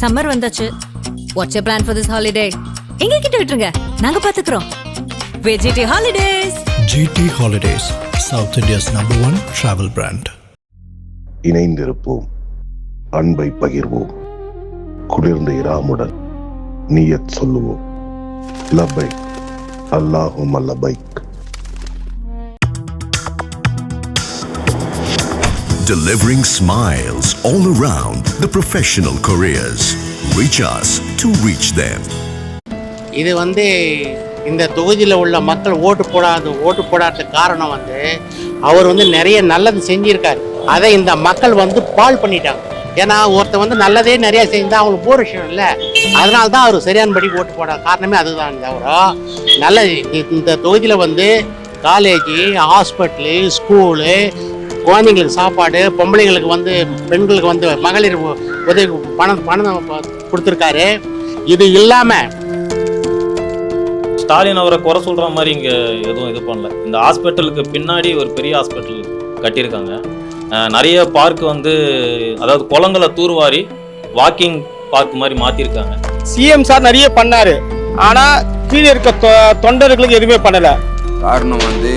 Summer வந்தாச்சு. What's your plan for this holiday? எங்க கிட்ட விட்டுருங்க, நாங்க பாத்துக்கிறோம். VGT holidays. GT Holidays, South India's #1 travel brand. இணைந்திருப்போம், அன்பை பகிர்வோம், குளிர்ந்த இராமுடன் நியத் சொல்லுவோம். லபைக் அல்லாஹும்ம லபைக். Delivering smiles all around the professional careers. Reach us to reach them. இது இந்த தொகுதியில் உள்ள மக்கள் ஓட்டு போடாததுக்கு காரணம் அவர் நிறைய நல்லது செஞ்சிருக்காரு. அதை இந்த மக்கள் பால் பண்ணிட்டாங்க. ஏன்னா ஒருத்தர் நல்லதே நிறைய செஞ்சால் அவங்களுக்கு போர் விஷயம் இல்லை. அதனால தான் அவர் சரியானபடி ஓட்டு போட காரணமே அதுதான். தவிர நல்ல இந்த தொகுதியில் காலேஜு, ஹாஸ்பிட்டலு, ஸ்கூலு, குழந்தைங்களுக்கு சாப்பாடு, பொம்பளைங்களுக்கு பெண்களுக்கு மகளிர் உதவி பணம் கொடுத்துருக்காரு. இது இல்லாமல் ஸ்டாலின் அவரை குறை சொல்கிற மாதிரி இங்கே எதுவும் இது பண்ணல. இந்த ஹாஸ்பிட்டலுக்கு பின்னாடி ஒரு பெரிய ஹாஸ்பிட்டல் கட்டியிருக்காங்க. நிறைய பார்க் அதாவது குளங்களை தூர்வாரி வாக்கிங் பார்க் மாதிரி மாற்றிருக்காங்க. சிஎம் சார் நிறைய பண்ணார், ஆனால் கீழே இருக்க தொண்டர்களுக்கு எதுவுமே பண்ணலை. காரணம் இந்த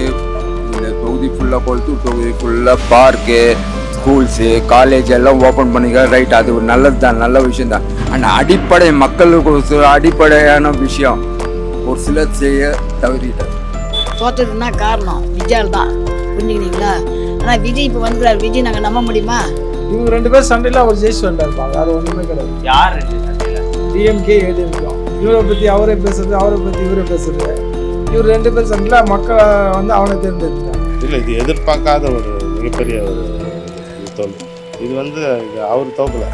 தொகுதி ஃபுல்லாக கொளுத்தூர் தொகுதி ஃபுல்லாக பார்க்கு, ஸ்கூல்ஸு, காலேஜ் எல்லாம் ஓப்பன் பண்ணிக்க. ரைட், அது ஒரு நல்லது தான், நல்ல விஷயம் தான். ஆனால் அடிப்படை மக்களுக்கு அடிப்படையான விஷயம் ஒரு சிலர் செய்ய தவறிட்டார். தோற்றதுன்னா காரணம் விஜய் தான், புரிஞ்சுக்கிறீங்களா? ஆனால் விஜய் இப்போ வந்துடுறாரு. விஜய் நாங்கள் நம்ப முடியுமா? இவங்க 2 பேர் சண்டையில் அவர் ஜெயிச்சு வந்தாருப்பாங்க. அது ஒன்றுமே கிடையாது. யார் டிஎம்கே ஏடிஎம்கே இவரை பற்றி அவரே பேசுறது, அவரை பற்றி இவரை பேசுறது. இவர் 2 பேர் சண்டையில் மக்களை அவனை தேர்ந்தெடுத்தாங்க. இல்லை, இது எதிர்பார்க்காத ஒரு மிகப்பெரிய ஒரு தோல்வி. இது இது அவர் தோக்கலை,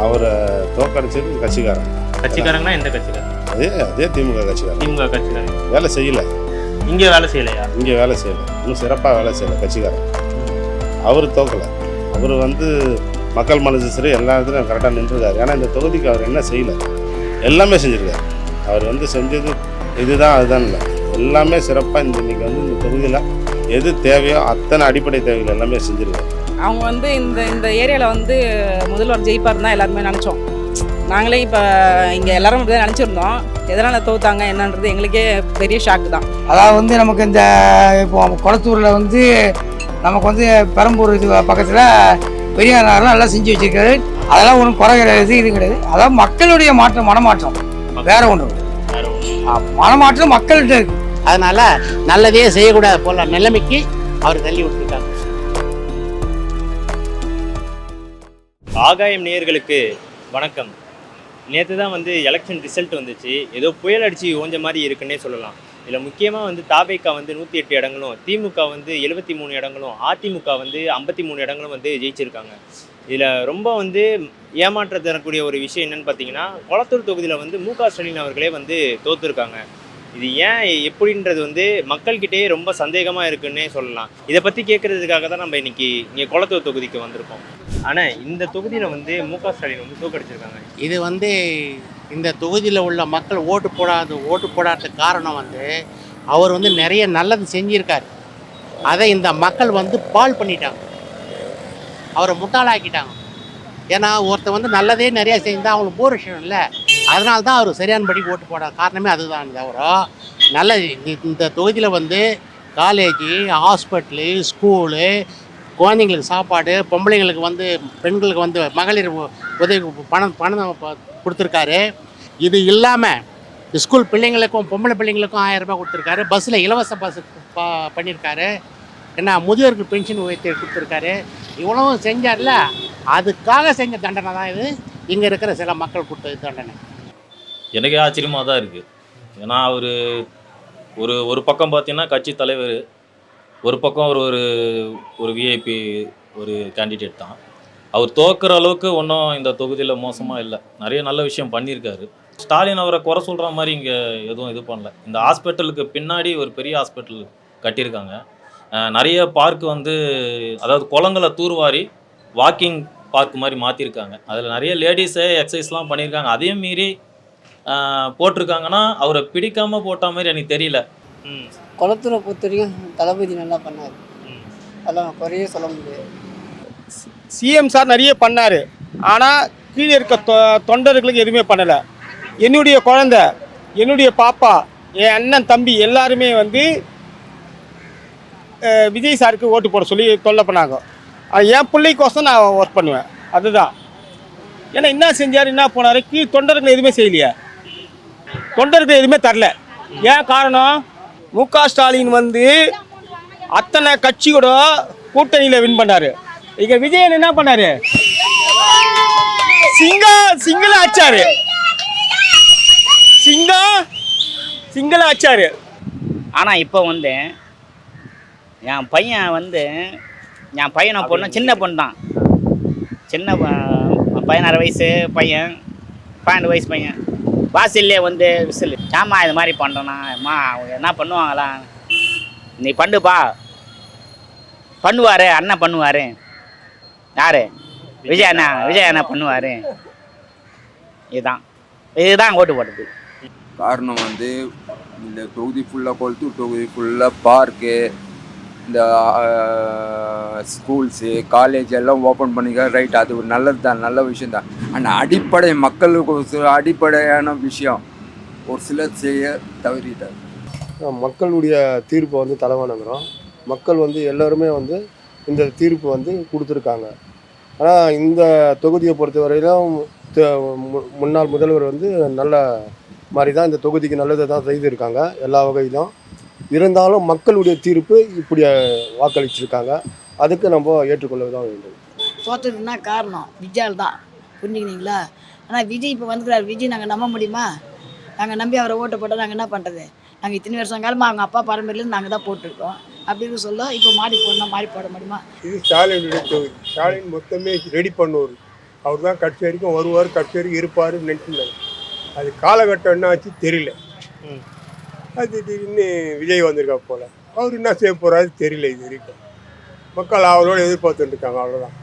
அவரை தோக்கடிச்சது கட்சிக்காரங்கன்னா எந்த கட்சிக்காரங்க? அதே திமுக கட்சிக்காரங்க வேலை செய்யலை. இங்கே வேலை செய்யலையா? இங்கே வேலை செய்யலை, இன்னும் சிறப்பாக வேலை செய்யலை கட்சிக்காரன். அவர் தோக்கலை, அவர் மக்கள் மனசு சரி எல்லா இடத்துலையும் கரெக்டாக நின்றுருக்காரு. ஏன்னா இந்த தொகுதிக்கு அவர் என்ன செய்யலை, எல்லாமே செஞ்சுருக்காரு. அவர் செஞ்சது இதுதான் அதுதான் இல்லை, எல்லாமே சிறப்பாக இன்னைக்கு இந்த தொகுதியில் எது தேவையோ அத்தனை அடிப்படை தேவைகள் எல்லாமே செஞ்சுருக்காரு. அவங்க இந்த ஏரியாவில் முதல்வர் ஜெயிப்பார் தான் எல்லாருமே நினச்சோம். நாங்களே இப்போ இங்கே எல்லாரும் அப்படி தான் நினச்சிருந்தோம். எதனால் தோத்தாங்க என்னன்றது எங்களுக்கே பெரிய ஷாக்கு தான். அதாவது நமக்கு இந்த இப்போ கொளத்தூரில் நமக்கு பெரம்பூர் இது பக்கத்தில் பெரியார் நகர்லாம் நல்லா செஞ்சு வச்சுருக்காரு. அதெல்லாம் ஒன்றும் குறை கிடையாது, இது கிடையாது. அதாவது மக்களுடைய மனமாற்றம் வேற ஒன்று, மனமாற்றம் மக்கள்கிட்ட இருக்கு. அதனால நல்லதே செய்யக்கூடாது போல நிலைமைக்கு அவர் தள்ளி விட்டுருக்காங்க. ஆகாயம் நேயர்களுக்கு வணக்கம். நேற்று தான் எலெக்ஷன் ரிசல்ட் வந்துச்சு. ஏதோ புயல் அடித்து ஓஞ்ச மாதிரி இருக்குன்னே சொல்லலாம். இதில் முக்கியமாக தாவேகா 108 இடங்களும், திமுக 73 இடங்களும், அதிமுக 53 இடங்களும் ஜெயிச்சிருக்காங்க. இதில் ரொம்ப ஏமாற்ற தரக்கூடிய ஒரு விஷயம் என்னென்னு பார்த்தீங்கன்னா, கொளத்தூர் தொகுதியில் மு க ஸ்டாலின் அவர்களே தோற்றுருக்காங்க. இது ஏன் எப்படின்றது மக்கள்கிட்டே ரொம்ப சந்தேகமாக இருக்குன்னே சொல்லலாம். இதை பற்றி கேட்குறதுக்காக தான் நம்ம இன்றைக்கி இங்கே கொளத்தூர் தொகுதிக்கு வந்திருக்கோம். ஆனால் இந்த தொகுதியில் மு க ஸ்டாலின் தோக்கடிச்சிருக்காங்க. இது இந்த தொகுதியில் உள்ள மக்கள் ஓட்டு போடாததுக்கு காரணம் அவர் நிறைய நல்லது செஞ்சிருக்காரு. அதை இந்த மக்கள் பால் பண்ணிட்டாங்க, அவரை முட்டாளாக்கிட்டாங்க. ஏன்னா ஒருத்தர் நல்லதே நிறையா செஞ்சால் அவங்களுக்கு போர் விஷயம் இல்லை. அதனால தான் அவர் சரியானபடி ஓட்டு போட காரணமே அதுதான். தவிர நல்ல இந்த தொகுதியில் காலேஜு, ஹாஸ்பிட்டலு, ஸ்கூலு, குழந்தைங்களுக்கு சாப்பாடு, பொம்பளைங்களுக்கு பெண்களுக்கு மகளிர் உதவி பணம் கொடுத்துருக்காரு. இது இல்லாமல் ஸ்கூல் பிள்ளைங்களுக்கும் பொம்பளை பிள்ளைங்களுக்கும் 1000 ரூபாய் கொடுத்துருக்காரு. பஸ்ஸில் இலவச பஸ் பண்ணியிருக்காரு. ஏன்னா முதியோருக்கு பென்ஷன் உயர்த்தி கொடுத்துருக்காரு. இவ்வளவும் செஞ்சார்ல, அதுக்காக செஞ்ச தண்டனை தான் இது. இங்கே இருக்கிற சில மக்கள் கொடுத்தது தண்டனை. எனக்கே ஆச்சரியமாக தான் இருக்குது. ஏன்னா அவர் ஒரு பக்கம் பார்த்தீங்கன்னா கட்சி தலைவர், ஒரு பக்கம் ஒரு விஐபி ஒரு கேண்டிடேட் தான். அவர் தோக்குற அளவுக்கு ஒன்றும் இந்த தொகுதியில் மோசமாக இல்லை, நிறைய நல்ல விஷயம் பண்ணியிருக்காரு. ஸ்டாலின் அவரை குறை சொல்கிற மாதிரி இங்கே எதுவும் இது பண்ணல. இந்த ஹாஸ்பிட்டலுக்கு பின்னாடி ஒரு பெரிய ஹாஸ்பிட்டல் கட்டியிருக்காங்க. நிறைய பார்க் அதாவது குளங்களை தூர்வாரி வாக்கிங் பார்க் மாதிரி மாற்றிருக்காங்க. அதில் நிறைய லேடிஸு எக்ஸசைஸ்லாம் பண்ணியிருக்காங்க. அதையும் மீறி போட்டிருக்காங்கன்னா அவரை பிடிக்காமல் போட்ட மாதிரி எனக்கு தெரியல. கொளத்தூரை பொறுத்த வரைக்கும் தளபதி நல்லா பண்ணார், அதெல்லாம் குறையே சொல்ல முடியாது. சிஎம் சார் நிறைய பண்ணார், ஆனால் கீழே இருக்க தொண்டர்களுக்கு எதுவுமே பண்ணலை. என்னுடைய குழந்தை, என்னுடைய பாப்பா, என் அண்ணன் தம்பி எல்லாருமே வந்து விஜய் சாருக்கு ஓட்டு போட சொல்லி தொல்லை பண்ணாங்க. என் பிள்ளைக்கோசம் நான் ஒர்க் பண்ணுவேன். அதுதான். ஏன்னா என்ன செஞ்சார், என்ன போனார், கீழ் தொண்டர்கள் எதுவுமே செய்யலையே, தொண்டர்கள் எதுவுமே தரல. ஏன் காரணம், முக ஸ்டாலின் வந்து அத்தனை கட்சியோட கூட்டணியில் வின் பண்ணார். இங்கே விஜயன் என்ன பண்ணார், சிங்கள ஆச்சாரு, சிங்கள ஆச்சாரு. ஆனால் இப்போ வந்து என் பையனை பொண்ணு சின்ன பொண்ணு தான், சின்ன 16 வயசு பையன், 12 வயசு பையன். வாசல்லே வந்து விசில், ஏம்மா இது மாதிரி பண்ணுறேன்னா, அம்மா அவங்க என்ன பண்ணுவாங்களா, நீ பண்ணுப்பா, பண்ணுவார் அண்ணன் பண்ணுவார். யார், விஜய் அண்ணா பண்ணுவார். இதுதான் ஓட்டு போட்டது காரணம் வந்து இந்த தொகுதி ஃபுல்லாக கொளுத்து, தொகுதி ஃபுல்லாக பார்க்கு, இந்த ஸ்கூல்ஸு காலேஜ் எல்லாம் ஓப்பன் பண்ணிக்க ரைட், அது ஒரு நல்லது தான், நல்ல விஷயந்தான். ஆனால் அடிப்படை மக்களுக்கு அடிப்படையான விஷயம் ஒரு சிலர் செய்ய தவறிட்டார். மக்களுடைய தீர்ப்பை வந்து தலைவணங்குறோம். மக்கள் வந்து எல்லோருமே வந்து இந்த தீர்ப்பு வந்து கொடுத்துருக்காங்க. ஆனால் இந்த தொகுதியை பொறுத்தவரையிலும் முன்னாள் முதல்வர் வந்து நல்ல மாதிரி தான் இந்த தொகுதிக்கு நல்லதை தான் செய்திருக்காங்க எல்லா வகையிலும். இருந்தாலும் மக்களுடைய தீர்ப்பு இப்படி வாக்களிச்சிருக்காங்க, அதுக்கு நம்ம ஏற்றுக்கொள்ள தான் வேண்டும். தோற்றதுன்னா காரணம் விஜயால் தான், புரிஞ்சுக்கினீங்களா? ஆனால் விஜய் இப்போ வந்துக்கிறார். விஜய் நாங்கள் நம்ப முடியுமா? நாங்கள் நம்பி அவரை ஓட்டு போட்டால் நாங்கள் என்ன பண்ணுறது? நாங்கள் இத்தனை வருஷம் காலமாக அவங்க அப்பா பரம்பரையிலேருந்து நாங்கள் தான் போட்டிருக்கோம். அப்படின்னு சொல்ல இப்போ மாறி போடணும், மாறி போட முடியுமா? இது ஸ்டாலினுடைய தொகுதி. ஸ்டாலின் மொத்தமே ரெடி பண்ணுவார். அவர் தான் கட்சி வரைக்கும் வருவார், கட்சி வரைக்கும் இருப்பார் நினைச்சிருந்தாங்க. அது காலகட்டம் என்ன ஆச்சு தெரியல. அது திடீர்னு விஜய் வந்திருக்கா போல், அவர் என்ன செய்ய போகிறாரு தெரியல. இது வரைக்கும் மக்கள் அவரோட எதிர்பார்த்துட்டு இருக்காங்க, அவ்வளோதான்.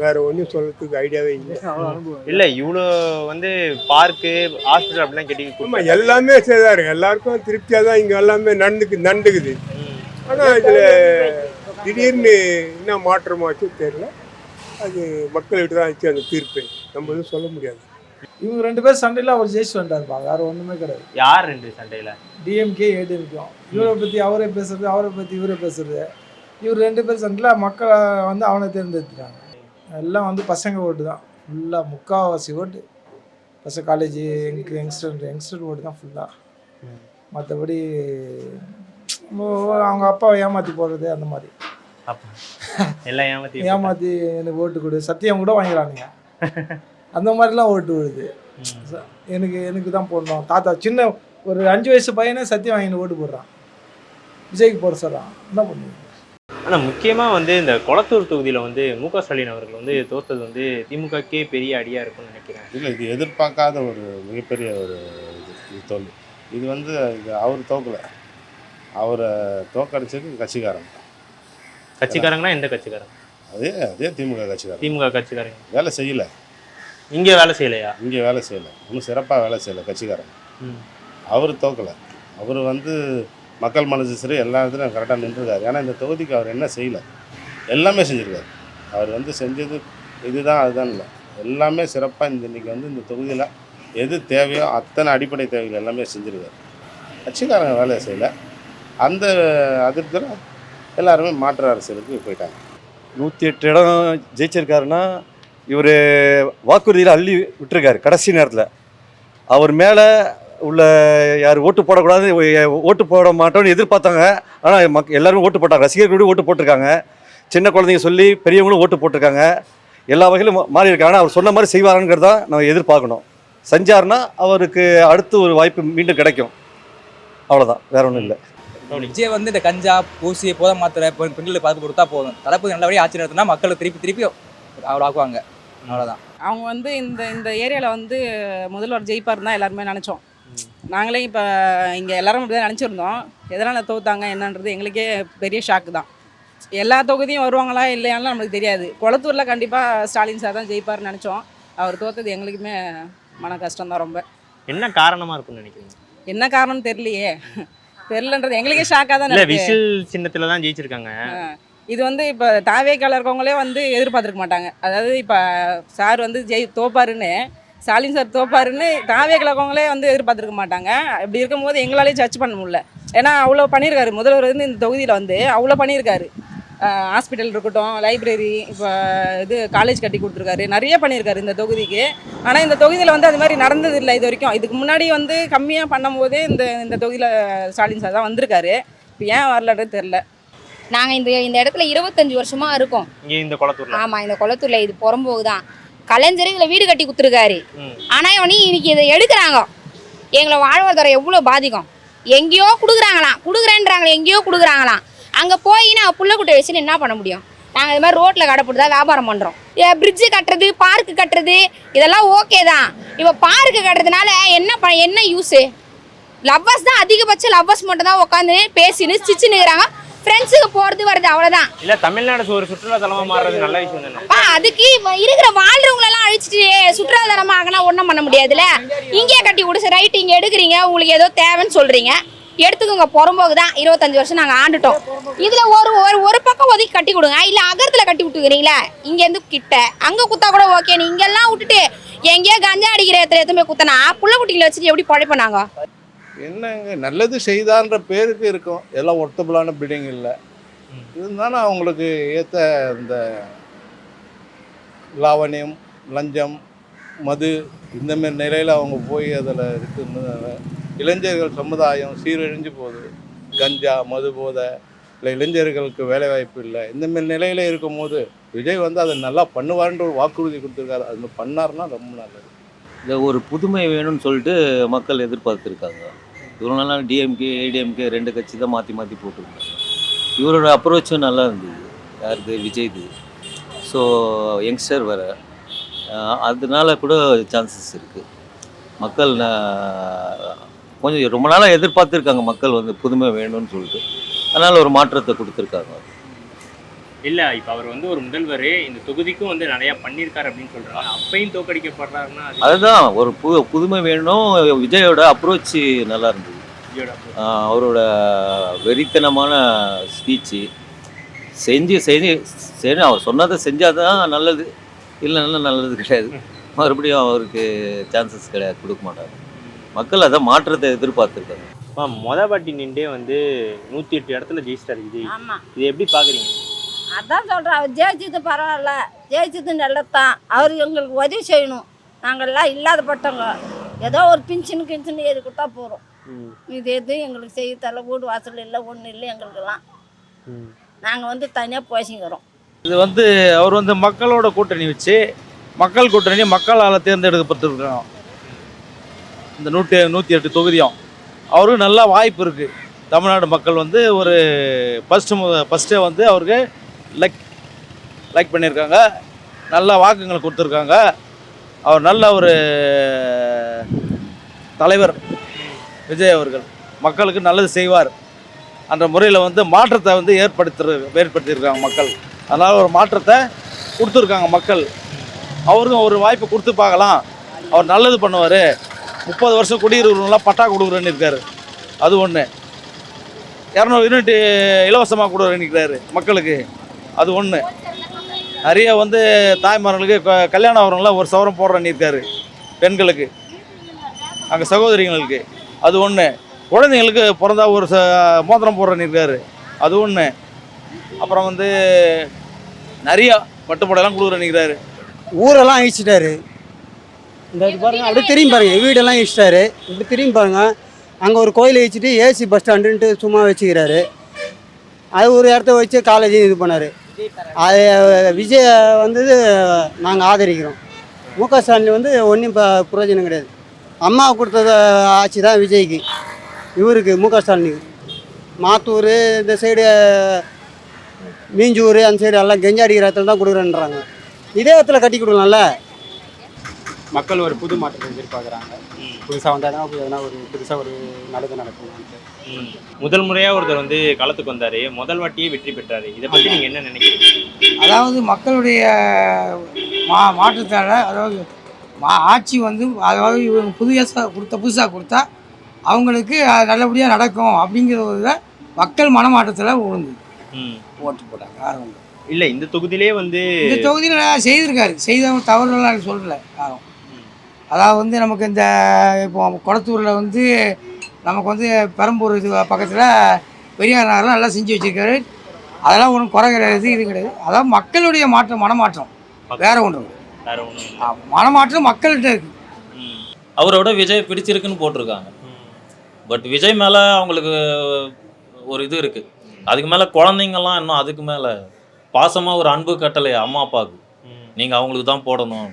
வேற ஒன்றும் சொல்கிறதுக்கு ஐடியாவே இல்லை. இவ்வளோ வந்து பார்க்கு ஹாஸ்பிட்டல் அப்படிலாம் கேட்டீங்க, எல்லாமே செய்தாரு. எல்லாருக்கும் திருப்தியாக தான் இங்கே எல்லாமே நடந்துக்குது. ஆனால் இதில் திடீர்னு என்ன மாற்றமாச்சு தெரியல. அது மக்கள்கிட்ட தான் ஆச்சு அந்த தீர்ப்பு, நம்ம எதுவும் சொல்ல முடியாது. இவங்க 2 பேர் சண்டையில் அவர் ஜெயிச்சு வந்தாருப்பா, வேற ஒன்றுமே கிடையாது. யார் 2 சண்டையில்? டிஎம்கே ஏடிஎம்கே. இவரை பற்றி அவரே பேசுறது, அவரை பற்றி இவரே பேசுறது. இவர் 2 பேர் சண்டையில் மக்களை வந்து அவனை தேர்ந்தெடுத்துட்டாங்க. எல்லாம் வந்து பசங்க ஓட்டு தான் ஃபுல்லாக, முக்கால்வாசி ஓட்டு பசங்க. காலேஜ் யங்ஸ்டர் ஓட்டு தான் ஃபுல்லாக. மற்றபடி அவங்க அப்பாவை ஏமாற்றி போடுறது அந்த மாதிரி எல்லாம் ஏமாற்றி எனக்கு ஓட்டு கொடு, சத்தியம் கூட வாங்கிக்கிறானுங்க. அந்த மாதிரிலாம் ஓட்டு விடுது. எனக்கு தான் போடணும். தாத்தா சின்ன ஒரு 5 வயசு பையனே சத்தியம் வாங்கிட்டு ஓட்டு போடுறான், விஜய்க்கு போட சொல்கிறான். என்ன பண்ணுவீங்க? ஆனால் முக்கியமாக வந்து இந்த கொளத்தூர் தொகுதியில் வந்து முக ஸ்டாலின் அவர்கள் வந்து தோற்றது வந்து திமுகக்கே பெரிய அடியாக இருக்கும்னு நினைக்கிறேன். இல்லை, இது எதிர்பார்க்காத ஒரு மிகப்பெரிய ஒரு இது தோல்வி. இது வந்து அவர் தோக்கலை, அவரை தோக்கடிச்சது கட்சிக்காரங்கன்னா எந்த கட்சிக்காரங்க? அதே திமுக கட்சிக்காரங்க வேலை செய்யலை. இங்கே வேலை செய்யலையா? இங்கே வேலை செய்யலை, இன்னும் சிறப்பாக வேலை செய்யலை கட்சிக்காரங்க. அவர் தோக்கலை, அவர் வந்து மக்கள் மனசு சரி எல்லா இடத்துலையும் கரெக்டாக நின்றுருக்காரு. ஏன்னா இந்த தொகுதிக்கு அவர் என்ன செய்யலை, எல்லாமே செஞ்சுருக்காரு. அவர் வந்து செஞ்சது இதுதான் அதுதான் இல்லை, எல்லாமே சிறப்பாக இன்றைக்கி வந்து இந்த தொகுதியில் எது தேவையோ அத்தனை அடிப்படை தேவைகள் எல்லாமே செஞ்சுருக்காரு. கட்சிக்காரங்க வேலையை செய்யலை. அந்த அதிர்ப்தியில் எல்லாருமே மாற்று அரசியலுக்கு போயிட்டாங்க. 108 இடம் ஜெயிச்சிருக்காருன்னா இவர் வாக்குறுதியில் அள்ளி விட்டுருக்காரு. கடைசி நேரத்தில் அவர் மேலே உள்ள யார் ஓட்டு போடக்கூடாது, ஓட்டு போட மாட்டோம்னு எதிர்பார்த்தாங்க. ஆனால் எல்லாருமே ஓட்டு போட்டாங்க, ரசிகர்களோடு ஓட்டு போட்டிருக்காங்க. சின்ன குழந்தைங்க சொல்லி பெரியவங்களும் ஓட்டு போட்டிருக்காங்க. எல்லா வகையிலும் மாறி இருக்காங்க. ஆனால் அவர் சொன்ன மாதிரி செய்வாருங்கிறது தான் நம்ம எதிர்பார்க்கணும். செஞ்சார்னா அவருக்கு அடுத்து ஒரு வாய்ப்பு மீண்டும் கிடைக்கும். அவ்வளோதான், வேற ஒன்றும் இல்லை. விஜய் வந்து இந்த கஞ்சா பூசி போத மாத்திரை பெண்களுக்கு பார்த்து கொடுத்தா போதும். தளபதி நல்லபடியாக ஆட்சி நடத்தினா மக்கள் திருப்பி அவ்வளோ ஆக்குவாங்க. அவ்வளோதான். அவங்க வந்து இந்த ஏரியாவில் வந்து முதல்வர் ஜெயிப்பார் தான் எல்லாருமே நினச்சோம். நாங்களே இப்போ இங்கே எல்லாரும் அப்படி தான் நினச்சிருந்தோம். எதனால் தோத்தாங்க என்னன்றது எங்களுக்கே பெரிய ஷாக்கு தான். எல்லா தொகுதியும் வருவாங்களா இல்லையான்னு நமக்கு தெரியாது. கொளத்தூரில் கண்டிப்பாக ஸ்டாலின் சார் தான் ஜெயிப்பார்னு நினச்சோம். அவர் தோத்தது எங்களுக்குமே மன கஷ்டம் தான் ரொம்ப. என்ன காரணமாக இருக்குன்னு நினைக்கிறீங்க? என்ன காரணம் தெரியலையே, தெரிலன்றது எங்களுக்கே ஷாக்காக தான். இல்லை, விசில் சின்னத்தில் தான் ஜெயிச்சிருக்காங்க. இது வந்து இப்போ தாவேக்கால இருக்கவங்களே வந்து எதிர்பார்த்துருக்க மாட்டாங்க. அதாவது இப்போ சார் வந்து தோப்பாருன்னு, ஸ்டாலின் சார் தோப்பாருன்னு தாவேக்கால இருக்கவங்களே வந்து எதிர்பார்த்துருக்க மாட்டாங்க. இப்படி இருக்கும்போது எங்களாலேயும் ஜட்ஜ் பண்ண முடியல. ஏன்னா அவ்வளோ பண்ணியிருக்காரு முதல்வர் வந்து இந்த தொகுதியில் வந்து அவ்வளோ பண்ணியிருக்காரு. ஹாஸ்பிட்டல் இருக்கட்டும், லைப்ரரி, இப்போ இது காலேஜ் கட்டி கொடுத்துருக்காரு, நிறைய பண்ணியிருக்காரு இந்த தொகுதிக்கு. ஆனால் இந்த தொகுதியில் வந்து அது மாதிரி நடந்ததில்லை இது வரைக்கும். இதுக்கு முன்னாடி வந்து கம்மியாக பண்ணும்போதே இந்த தொகுதியில் ஸ்டாலின் சார் தான் வந்திருக்காரு. இப்போ ஏன் வரலன்றது தெரில. நாங்கள் இந்த இடத்துல 25 வருஷமாக இருக்கோம். இங்கே இந்த குளத்தூரில்? ஆமாம், இந்த குளத்தூரில். இது புறம்போக்கு தான். கலைஞர் இதில் வீடு கட்டி கொடுத்துருக்காரு. ஆனால் இன்னைக்கு இதை எடுக்கிறாங்க. எங்களை வாழ்வாதாரம் எவ்வளோ பாதிக்கும். எங்கேயோ கொடுக்குறேன்றாங்களே, எங்கேயோ கொடுக்குறாங்களாம். அங்கே போய் நான் புள்ளக்குட்டை வச்சுன்னு என்ன பண்ண முடியும்? நாங்கள் இது மாதிரி ரோட்டில் கடை போட்டு தான் வியாபாரம் பண்ணுறோம். பிரிட்ஜு கட்டுறது, பார்க்கு கட்டுறது இதெல்லாம் ஓகே தான். இப்போ பார்க்கு கட்டுறதுனால என்ன யூஸு? லவ்வர்ஸ் தான் அதிகபட்சம், லவ்வர்ஸ் மட்டும் தான் உட்காந்து பேசின்னு ஸ்டிச்சுன்னு இருக்கிறாங்க. ஃப்ரெண்ட்ஸுக்கு போகிறது வருது, அவ்வளோதான். இல்லை, தமிழ்நாடு ஒரு சுற்றுலாத்தலமாக மாறுறது நல்ல விஷயம் தானே? அதுக்கு இருக்கிற வாழ்றவங்களெல்லாம் அழிச்சிட்டு சுற்றுலாத்தலமாக ஆகினா ஒன்றும் பண்ண முடியாதுல்ல. இங்கேயே கட்டி கொடுத்து ரைட்டு இங்கே எடுக்கிறீங்க, உங்களுக்கு ஏதோ தேவைன்னு சொல்கிறீங்க, எடுத்துக்கோங்க. புறம்போக்கு தான். 25 வருஷம் நாங்கள் ஆண்டுட்டோம். இதில் ஒரு பக்கம் ஒதுக்கி கட்டி கொடுங்க. இல்லை அகரத்தில் கட்டி விட்டுக்கிறீங்களா? இங்கேருந்து கிட்ட அங்கே குத்தா கூட ஓகே. நீ இங்கெல்லாம் விட்டுட்டு எங்கேயோ கஞ்சா அடிக்கிற எத்தனை குத்தனா புள்ள குட்டிங்களை வச்சுட்டு எப்படி பழைப்பனாங்க? என்னங்க நல்லது செய்தான்ற பேருக்கு இருக்கும். எல்லாம் ஒர்த்தபுளான பில்டிங் இல்லை. இருந்தாலும் அவங்களுக்கு ஏற்ற இந்த லாவணியம், லஞ்சம், மது இந்தமாரி நிலையில் அவங்க போய் அதில் இருக்குன்னு இளைஞர்கள் சமுதாயம் சீரழிஞ்சு போகுது. கஞ்சா, மது போதை, இல்லை இளைஞர்களுக்கு வேலைவாய்ப்பு இல்லை. இந்தமாரி நிலையில் இருக்கும்போது விஜய் வந்து அதை நல்லா பண்ணுவார்ன்ற ஒரு வாக்குறுதி கொடுத்துருக்காரு. அது பண்ணார்னா ரொம்ப நல்லது. இந்த ஒரு புதுமை வேணும்னு சொல்லிட்டு மக்கள் எதிர்பார்த்துருக்காங்க. இவ்வளோ நாளாக டிஎம்கே, ஏடிஎம்கே 2 கட்சி தான் மாற்றி போட்டுருக்காங்க. இவரோட அப்ரோச்சும் நல்லா இருந்தது. யாருக்கு? விஜய்து. ஸோ யங்ஸ்டர் வர அதனால கூட சான்சஸ் இருக்குது. மக்கள் கொஞ்சம் ரொம்ப நாளாக எதிர்பார்த்துருக்காங்க. மக்கள் வந்து புதுமை வேணும்னு சொல்லிட்டு அதனால் ஒரு மாற்றத்தை கொடுத்துருக்காங்க. இல்லை, இப்போ அவர் வந்து ஒரு முதல்வர், இந்த தொகுதிக்கும் வந்து நிறையா பண்ணியிருக்காரு அப்படின்னு சொல்கிறாங்க. அப்பையும் தோக்கடிக்கப்படுறாருன்னா அதுதான் ஒரு புதுமை வேணும். விஜயோட அப்ரோச்சு நல்லா இருந்தது. அவரோட வெறித்தனமான ஸ்பீச்சு செஞ்சு அவர் சொன்னதை செஞ்சால் தான் நல்லது, இல்லைன்னா நல்லது கிடையாது. மறுபடியும் அவருக்கு சான்சஸ் கிடையாது, கொடுக்க மாட்டாங்க. மக்கள் அதை மாற்றத்தை எதிர்பார்த்துருக்காங்க. மொதல் பாட்டி நின்றே வந்து 108 இடத்துல ஜெயிச்சிட்டாரு விஜய். இது எப்படி பார்க்குறீங்க? அதான் சொல்கிறேன், அவர் ஜெயிச்சது பரவாயில்ல, ஜெயிச்சது நல்லதான். அவர் எங்களுக்கு உதவி செய்யணும். நாங்கள்லாம் இல்லாதப்பட்டவங்க, ஏதோ ஒரு பின்ஷனு ஏறி கொடுத்தா போகிறோம். இது எதுவும் எங்களுக்கு செய்ய தரல. வீடு வாசல் இல்லை, ஒன்றும் இல்லை எங்களுக்கெல்லாம். நாங்கள் வந்து தனியாக போசிக்கிறோம். இது வந்து அவர் வந்து மக்களோட கூட்டணி வச்சு, மக்கள் கூட்டணி மக்களால் தேர்ந்தெடுக்கப்பட்டிருக்கிறோம். இந்த 108 தொகுதியும் அவருக்கு நல்ல வாய்ப்பு இருக்குது. தமிழ்நாடு மக்கள் வந்து ஒரு ஃபஸ்ட்டே வந்து அவருக்கு லைக் பண்ணியிருக்காங்க. நல்ல வாக்குங்களை கொடுத்துருக்காங்க. அவர் நல்ல ஒரு தலைவர் விஜய் அவர்கள். மக்களுக்கு நல்லது செய்வார் அந்த முறையில் வந்து மாற்றத்தை வந்து ஏற்படுத்தியிருக்காங்க மக்கள். அதனால் ஒரு மாற்றத்தை கொடுத்துருக்காங்க மக்கள். அவருக்கும் ஒரு வாய்ப்பு கொடுத்து பார்க்கலாம். அவர் நல்லது பண்ணுவார். 30 வருஷம் குடியிருக்கிறவங்களாம் பட்டா கொடுக்குறேன்னு இருக்காரு. அது ஒன்று. 200 யூனிட் இலவசமாக கொடுக்குறாரு மக்களுக்கு. அது ஒன்று. நிறைய வந்து தாய்மார்களுக்கு கல்யாணம் ஆகிறவங்களாம் 1 சவரம் போடுறேன்னு இருக்காரு பெண்களுக்கு, அங்கே சகோதரிகளுக்கு. அது ஒன்று. குழந்தைங்களுக்கு பிறந்தா ஒரு மோதிரம் போடுறேன்னு இருக்காரு. அது ஒன்று. அப்புறம் வந்து நிறையா பட்டுப்படையெல்லாம் கொடுக்குறேன்னு இருக்கிறாரு. ஊரெல்லாம் அழிச்சிட்டாரு. இந்த இது பாருங்கள், அப்படியே திரும்பி பாருங்கள், வீடெல்லாம் அழிச்சிட்டாரு. இப்படி திரும்பி பாருங்கள், அங்கே ஒரு கோயில் வச்சுட்டு ஏசி பஸ் ஸ்டாண்டுன்ட்டு சும்மா வச்சுக்கிறாரு. அது ஒரு இடத்த வச்சு காலேஜையும் இது பண்ணார். அது விஜய் வந்தது நாங்கள் ஆதரிக்கிறோம். முக ஸ்டாலின் வந்து ஒன்றும் பிரயோஜனம் கிடையாது. அம்மா கொடுத்தத ஆட்சி தான் விஜய்க்கு, இவருக்கு முக ஸ்டாலினுக்கு. மாத்தூர் இந்த சைடு மீஞ்சூர் அந்த சைடு எல்லாம் கெஞ்சா அடிக்கிற இடத்துல தான் கொடுக்குறேன்றாங்க. இதே இடத்துல கட்டி கொடுக்கலாம்ல. மக்கள் ஒரு புது மாற்றத்தை எதிர்பார்க்குறாங்க. புதுசாக வந்தால் தான் எதனா ஒரு புதுசாக ஒரு நல்லது நடக்கும். முதல் முறையாக ஒருத்தர் வந்து களத்துக்கு வந்தார், முதல் வாட்டியே வெற்றி பெற்றார். இதை பற்றி நீங்கள் என்ன நினைக்கிறீங்க? அதாவது மக்களுடைய மாற்றத்தால், அதாவது ஆட்சி வந்து, அதாவது இவங்க புதுசாக கொடுத்தா அவங்களுக்கு நல்லபடியாக நடக்கும் அப்படிங்கிறத மக்கள் மனமாற்றத்தில் உழுந்து. ஓட்டு போட்டாங்க யாரும் இல்லை. இல்லை இந்த தொகுதியிலே வந்து இந்த தொகுதியில் செய்திருக்காரு, செய்தவங்க தவறுலாம் சொல்லலை யாரும். அதாவது வந்து நமக்கு இந்த இப்போ குளத்தூரில் வந்து நமக்கு வந்து பெரம்பூர் இது பக்கத்தில் பெரியார் நகர்லாம் நல்லா செஞ்சு வச்சுருக்காரு. அதெல்லாம் ஒன்றும் குறை கிடையாது, இது கிடையாது. அதாவது மக்களுடைய மனமாற்றம் வேற ஒன்றும் வேற ஒன்றும் மனமாற்றம் மக்கள்கிட்ட இருக்குது. அவரோட விஜய் பிடிச்சிருக்குன்னு போட்டிருக்காங்க. பட் விஜய் மேலே அவங்களுக்கு ஒரு இது இருக்குது. அதுக்கு மேலே குழந்தைங்கள்லாம் இன்னும் அதுக்கு மேலே பாசமாக ஒரு அன்பு கட்டளை அம்மா அப்பாவுக்கு, நீங்கள் அவங்களுக்கு தான் போடணும்.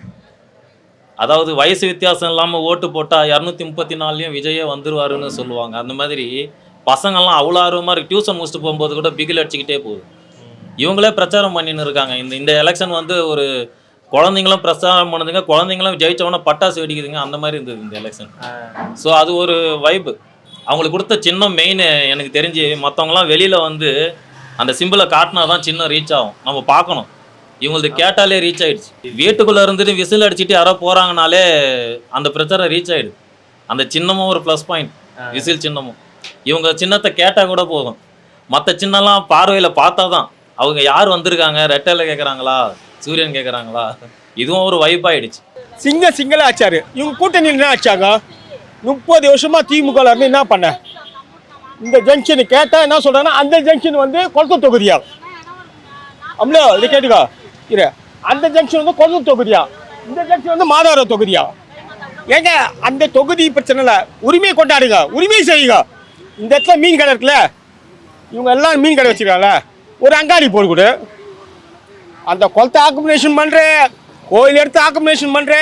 அதாவது வயசு வித்தியாசம் இல்லாமல் ஓட்டு போட்டால் 234லையும் விஜயே வந்துருவாருன்னு சொல்லுவாங்க. அந்த மாதிரி பசங்கள்லாம் அவ்வளோ ஆர்வமாக இருக்குது. டியூஷன் முடிச்சுட்டு போகும்போது கூட பிகில் அடிச்சுக்கிட்டே போகுது. இவங்களே பிரச்சாரம் பண்ணின்னு இருக்காங்க. இந்த எலெக்ஷன் வந்து ஒரு குழந்தைங்களும் பிரச்சாரம் பண்ணுதுங்க, குழந்தைங்களும் ஜெயிச்சவொன்னே பட்டாசு வெடிக்குதுங்க. அந்த மாதிரி இருந்தது இந்த எலெக்ஷன். ஸோ அது ஒரு வைப்பு. அவங்களுக்கு கொடுத்த சின்னம் மெயின். எனக்கு தெரிஞ்சு மற்றவங்களாம் வெளியில் வந்து அந்த சிம்பிளை காட்டினா தான் சின்னம் ரீச் ஆகும். நம்ம பார்க்கணும். இவங்களுக்கு கேட்டாலே ரீச் ஆகிடுச்சு. வீட்டுக்குள்ளே இருந்துட்டு விசில் அடிச்சுட்டு யாரோ போகிறாங்கனாலே அந்த பிரச்சாரம் ரீச் ஆகிடுது. அந்த சின்னமும் ஒரு ப்ளஸ் பாயிண்ட், விசில் சின்னமும். இவங்க சின்னத்தை கேட்டால் கூட போதும். மற்ற சின்னம்லாம் பார்வையில் பார்த்தா தான் அவங்க யார் வந்திருக்காங்க, ரெட்டையில் கேட்குறாங்களா, சூரியன் கேட்குறாங்களா, இதுவும் ஒரு வைப்பாயிடுச்சு. சிங்கள ஆச்சாரு இவங்க கூட்டணியில் என்ன ஆச்சாங்க? 30 வருஷமா திமுகவில் இருந்து என்ன பண்ண? இந்த ஜங்ஷன் கேட்டால் என்ன சொல்கிறாங்கன்னா, அந்த ஜங்ஷன் வந்து குளத்தூர் தொகுதியா? அம்லோ இது கேட்டுக்கோ இரு. அந்த ஜங்ஷன் வந்து குளத்தூர் தொகுதியா, இந்த ஜங்ஷன் வந்து மாதவரம் தொகுதியா? ஏங்க அந்த தொகுதி பிரச்சனை இல்லை, உரிமையை கொண்டாடுங்க, உரிமையை செய்யுங்க. இந்த இடத்துல மீன் கடை இருக்குல்ல, இவங்க எல்லாம் மீன் கடை வச்சுருக்காங்கல்ல, ஒரு அங்காடி போட்டு கொடு. அந்த குளத்தை ஆக்குமினேஷன் பண்ணுற, கோயில் எடுத்து ஆக்குமினேஷன் பண்ணுற,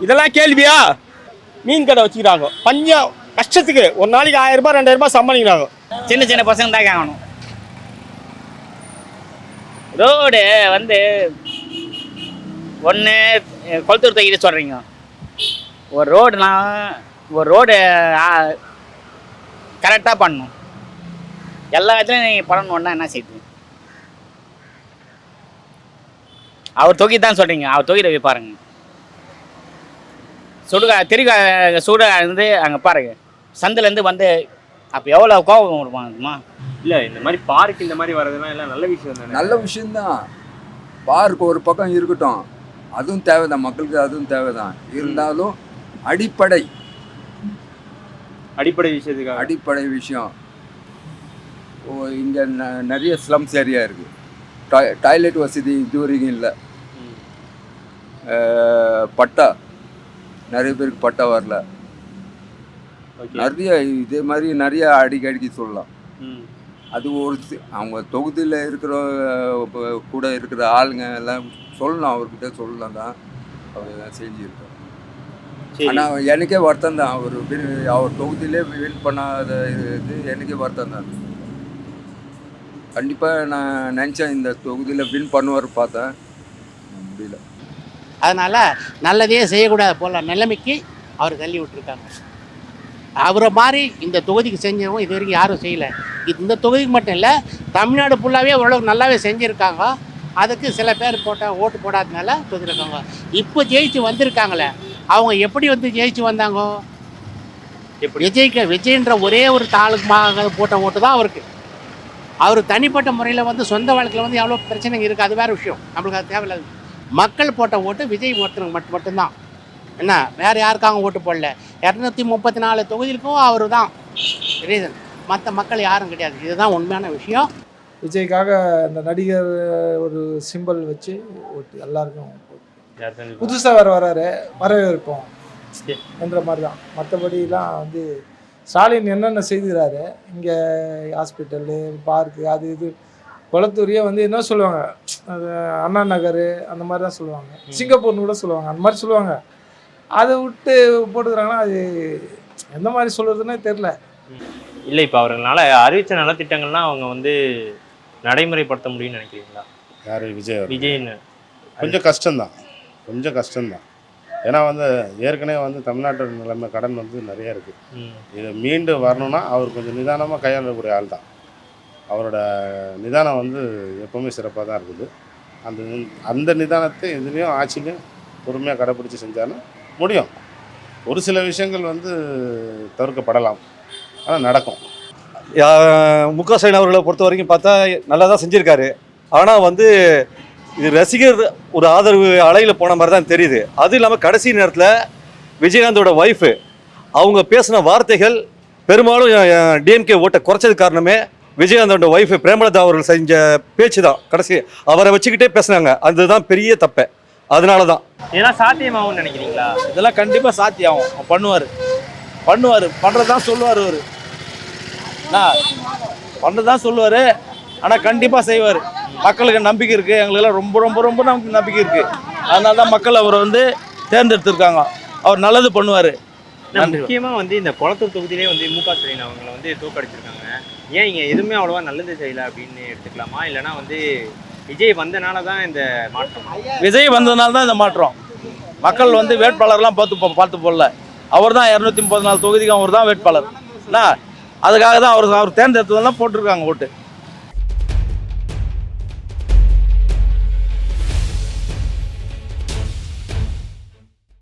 இதெல்லாம் கேள்வியா? மீன் கடை வச்சுக்கிறாங்க. பஞ்சம் கஷ்டத்துக்கு ஒரு நாளைக்கு 1000 ரூபாய் 2000 ரூபாய் சம்பாதிக்கிறாங்க. சின்ன சின்ன பசங்க தான் கேட்கணும். ரோடு வந்து ஒன்று குளத்தூர் தொகுதி சொல்கிறீங்க. ஒரு ரோடு கரெக்டாக பண்ணணும். எல்லா இடத்துலையும் நீங்கள் பண்ணணுன்னா என்ன செய்யுது? அவர் தொகுதி தான் சொல்கிறீங்க, அவர் தொகுதியில் போய் பாருங்க. சூடாக இருந்து அங்கே பாருங்க, சந்திலேருந்து வந்து அப்போ எவ்வளோ கோபம் வருமா? இல்லை இந்த மாதிரி பார்க் இந்த மாதிரி வர்றதுலாம் எல்லாம் நல்ல விஷயம் தானே? நல்ல விஷயம்தான். பார்க் ஒரு பக்கம் இருக்கட்டும், அதுவும் தேவைதான், மக்களுக்கு அதுவும் தேவைதான். இருந்தாலும் அடிப்படை விஷயத்துக்காக அடிப்படை விஷயம். இங்கே நிறைய ஸ்லம்ஸ் ஏரியா இருக்குது. டாய்லெட் வசதி இது வரைக்கும் இல்லை. பட்டா நிறைய பேருக்கு பட்டா வரல. நிறைய இதே மாதிரி நிறைய அடிக்கடி சொல்லலாம். அது ஒரு அவங்க தொகுதியில் இருக்கிற கூட இருக்கிற ஆளுங்க எல்லாம் சொல்லலாம், அவர்கிட்ட சொல்லலாம் தான் அவர் செஞ்சுருக்கார். ஆனால் எனக்கே வருத்தம் தான், அவர் தொகுதியிலே வின் பண்ணாத இது எனக்கே வருத்தம் தான். கண்டிப்பாக நான் நினச்சேன் இந்த தொகுதியில் வின் பண்ணுவார், பார்த்தேன் முடியல. அதனால் நல்லதே செய்யக்கூடாது போல நிலைமைக்கு அவர் தள்ளி விட்டுருக்காங்க. அவரை மாதிரி இந்த தொகுதிக்கு செஞ்சவங்க இது வரைக்கும் யாரும் செய்யலை. இந்த தொகுதிக்கு மட்டும் இல்லை, தமிழ்நாடு ஃபுல்லாகவே ஓரளவுக்கு நல்லாவே செஞ்சுருக்காங்க. அதுக்கு சில பேர் ஓட்டு போடாதனால தொகுதிருக்காங்க. இப்போ ஜெயிச்சு வந்திருக்காங்களே, அவங்க எப்படி வந்து ஜெயிச்சு வந்தாங்க? விஜய்ன்ற ஒரே ஒரு தாலுக்கு போட்ட ஓட்டு தான் அவருக்கு. அவர் தனிப்பட்ட முறையில் வந்து சொந்த வாழ்க்கையில் வந்து எவ்வளோ பிரச்சனைங்க இருக்குது, அது வேறு விஷயம். நம்மளுக்கு அது தேவையில்லாது. மக்கள் போட்ட ஓட்டு விஜய் ஒருத்தருக்கு மட்டும்தான். என்ன வேறு யாருக்காக ஓட்டு போடல. 234 தொகுதிக்கும் அவர் தான் ரீசன், மற்ற மக்கள் யாரும் கிடையாது. இதுதான் உண்மையான விஷயம். விஜய்க்காக அந்த நடிகர் ஒரு சிம்பிள் வச்சு ஓட்டு எல்லாருக்கும் புதுசாக வராரு, வரவேற்போம் என்ற மாதிரி தான். மற்றபடிலாம் வந்து ஸ்டாலின் என்னென்ன செய்துறாரு, இங்கே ஹாஸ்பிட்டலு, பார்க்கு, அது இது குளத்தூரியே வந்து என்ன சொல்லுவாங்க, அது அண்ணா நகர் அந்த மாதிரி தான் சொல்லுவாங்க. சிங்கப்பூர்னு கூட சொல்லுவாங்க, அந்த மாதிரி சொல்லுவாங்க. அதை விட்டு போட்டுக்கிறாங்கன்னா அது எந்த மாதிரி சொல்கிறதுனே தெரில. இல்லை இப்போ அவர்களால் அறிவித்த நலத்திட்டங்கள்லாம் அவங்க வந்து நடைமுறைப்படுத்த முடியும்னு நினைக்கிறீங்களா? யார்? விஜய்னு கொஞ்சம் கஷ்டம்தான். ஏன்னா வந்து ஏற்கனவே வந்து தமிழ்நாட்டு நிலைமை கடன் வந்து நிறைய இருக்குது. இதை மீண்டு வரணும்னா அவர் கொஞ்சம் நிதானமாக கையாளக்கூடிய ஆள் தான். அவரோட நிதானம் வந்து எப்போவுமே சிறப்பாக தான் இருக்குது. அந்த நிதானத்தை இதுலேயும் ஆட்சியிலையும் பொறுமையாக கடைப்பிடிச்சி செஞ்சாலும் முடியும். ஒரு சில விஷயங்கள் வந்து தவிர்க்கப்படலாம், ஆனால் நடக்கும். முக ஸ்டாலின் அவர்களை பொறுத்த வரைக்கும் பார்த்தா நல்லா தான் செஞ்சுருக்காரு. ஆனால் வந்து இது ரசிகர் ஒரு ஆதரவு அலையில் போன மாதிரி தான் தெரியுது. அதுவும் இல்லாமல் கடைசி நேரத்தில் விஜயகாந்தோட ஒய்ஃபு அவங்க பேசின வார்த்தைகள் பெரும்பாலும் டிஎம்கே ஓட்டை குறைச்சது காரணமே விஜயகாந்தோட ஒய்ஃபு பிரேமலதா அவர்கள் செஞ்ச பேச்சு தான். கடைசி அவரை வச்சுக்கிட்டே பேசுனாங்க, அதுதான் பெரிய தப்பை. அதனால தான் இதெல்லாம் சாத்தியமாகும்னு நினைக்கிறீங்களா? இதெல்லாம் கண்டிப்பாக சாத்தியாகும். பண்ணுவார் பண்ணுறதான் சொல்லுவார். அவர் பண்ணுறதான் சொல்லுவார், ஆனால் கண்டிப்பாக செய்வார். மக்களுக்கு நம்பிக்கை இருக்குது, எங்களுக்கெல்லாம் ரொம்ப ரொம்ப ரொம்ப நம்பிக்கை இருக்குது. அதனால தான் மக்கள் அவரை வந்து தேர்ந்தெடுத்திருக்காங்க. அவர் நல்லது பண்ணுவார். முக்கியமாக வந்து இந்த குளத்தூர் தொகுதியிலே வந்து முக ஸ்டாலின் அவங்களை வந்து தோக்கடிச்சிருக்காங்க. ஏன் இங்கே எதுவுமே அவ்வளோவா நல்லது செய்யலை அப்படின்னு எடுத்துக்கலாமா? இல்லைனா வந்து விஜய் வந்தனால தான் இந்த மாற்றம்? விஜய் வந்ததுனால தான் இந்த மாற்றம். மக்கள் வந்து வேட்பாளர்லாம் பார்த்து போடல. அவர் தான் 234 தொகுதிக்கு அவர் தான் வேட்பாளர். அதுக்காக தான் அவர் தேர்ந்தெடுத்ததெல்லாம் போட்டிருக்காங்க ஓட்டு.